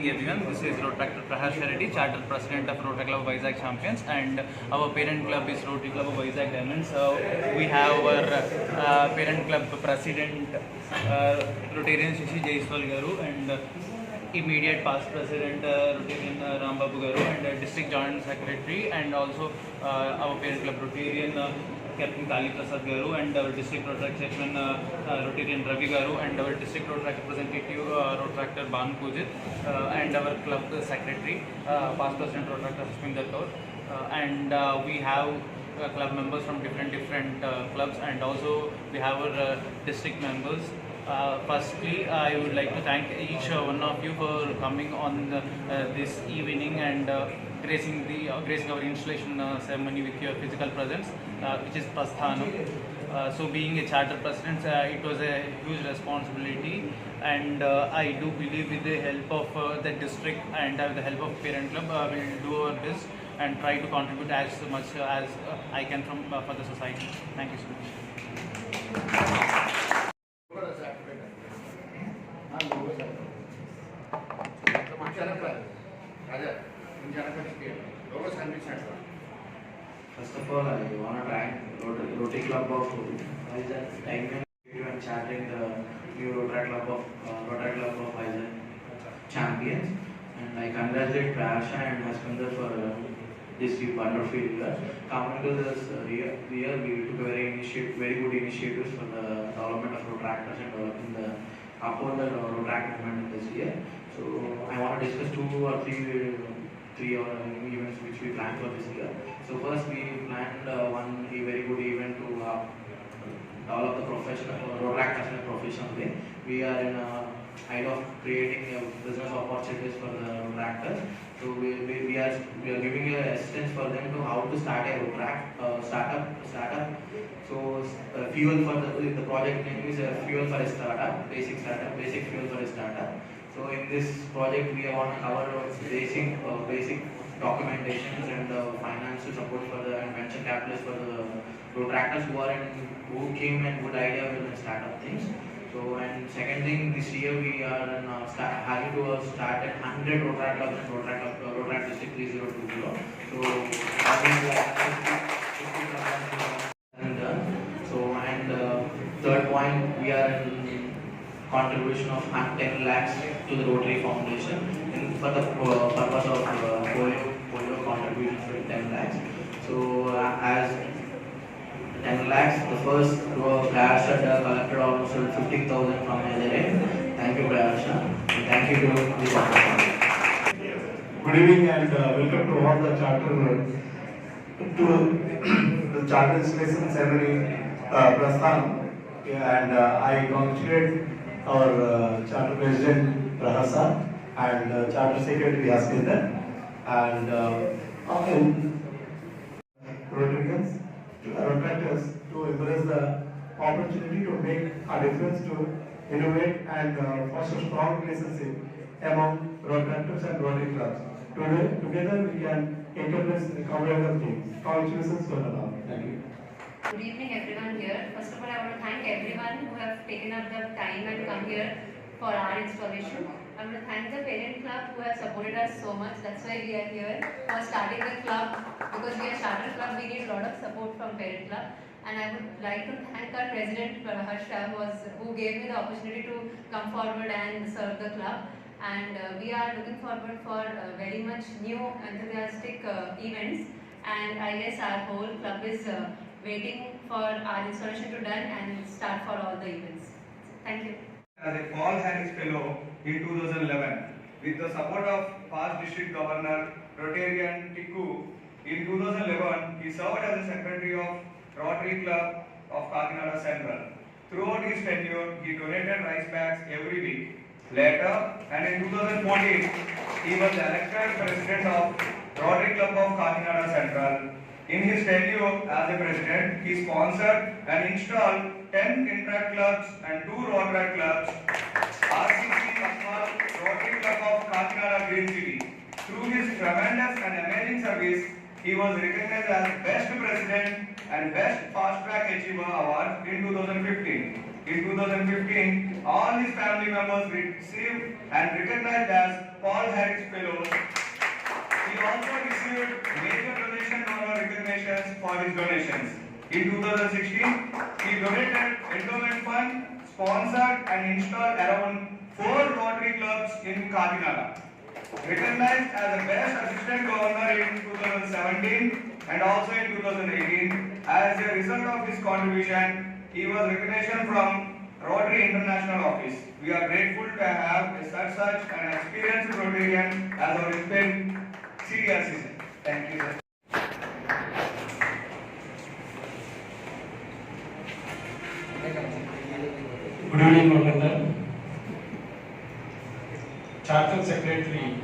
evening everyone. This is Rotary Prahash Reddy, Charter President of Rotary Club of Vizag Champions, and our parent club is Rotary Club of Vizag Diamonds. So we have our parent club president, Rotarian Shishi Jaiswal Garu, and immediate past president Rotarian Rambabu Garu, and district joint secretary, and also our parent club Rotarian Captain Kali Prasad Garu, and our district Rotary chairman Rotarian Ravi Garu, and our district Rotary representative Rotary Ban Pujit, and our club secretary past president Rotary Hashminder Kaur, and we have club members from different clubs, and also we have our district members. Firstly, I would like to thank each one of you for coming on this evening and gracing our installation ceremony with your physical presence, which is Prasthanam. So being a charter president, it was a huge responsibility, and I do believe with the help of the district and the help of parent club, we will do our best and try to contribute as much as I can for the society. Thank you so much. First of all, I want to thank Rotary Club of Vizag and charting the new Rotary Club of Vizag Champions, and I congratulate Prasha and Hashminder for this wonderful year. Coming to this year, we took a very good initiatives for the development of Rotractors and developing the upon the Rotract movement this year. So I want to discuss two or three events which we planned for this year. So first we planned one very good event to develop the Rotract as a professional way. We are in a idea of creating business opportunities for the Rotractors. So we are giving you assistance for them to how to start a Rotract startup. So fuel for the project name is fuel for a startup, basic fuel for a startup. So in this project we want to cover basic documentations and financial support for the and venture capitalists for the Rotractors who came and good idea will start up things. So and second thing, this year we are having to start at 100 Rotary clubs in Rotary district 3020. So third point, we are in contribution of 10 lakhs to the Rotary Foundation for the purpose of polio contribution for 10 lakhs. So as 10 lakhs, the first Prayasha collected almost 15,000 from LRA. Thank you, Prayasha. And thank you to the doctor. Good evening and welcome to all the charter installation ceremony Prasthan. And I congratulate our charter president Rahasa and charter secretary Hashminder and Rotarians, Rotractors to embrace the opportunity to make a difference, to innovate and foster strong relationship among Rotractors and Rotary clubs. Together we can influence the communal things. Congratulations for the love. Thank you. Good evening everyone here. First of all, I want to thank everyone who have taken up the time and come here for our installation. I want to thank the parent club who have supported us so much. That's why we are here for starting the club, because we are charter club, we need a lot of support from parent club. And I would like to thank our president Harsha who gave me the opportunity to come forward and serve the club. And we are looking forward for very much new enthusiastic events. And I guess our whole club is waiting for our installation to done and start for all the events. Thank you. As a Paul Harris Fellow in 2011, with the support of past District Governor Rotarian Tikku, in 2011 he served as a Secretary of Rotary Club of Kakinada Central. Throughout his tenure, he donated rice bags every week. Later, and in 2014, he was elected President of Rotary Club of Kakinada Central. In his tenure as a president, he sponsored and installed 10 Interact clubs and 2 Rotary clubs, RCC Akmal Rotary Club of Kakinada Green City. Through his tremendous and amazing service, he was recognized as Best President and Best Fast Track Achiever Award in 2015. In 2015, all his family members received and recognized as Paul Harris Fellows. He also received major donation honor recognitions for his donations. In 2016, he donated endowment fund, sponsored and installed around 4 Rotary clubs in Kakinada. Recognized as the best assistant governor in 2017 and also in 2018, as a result of his contribution, he was recognition from Rotary International Office. We are grateful to have such an experienced Rotarian as our esteemed senior citizen. Thank you, sir. Good evening, Governor. Charter Secretary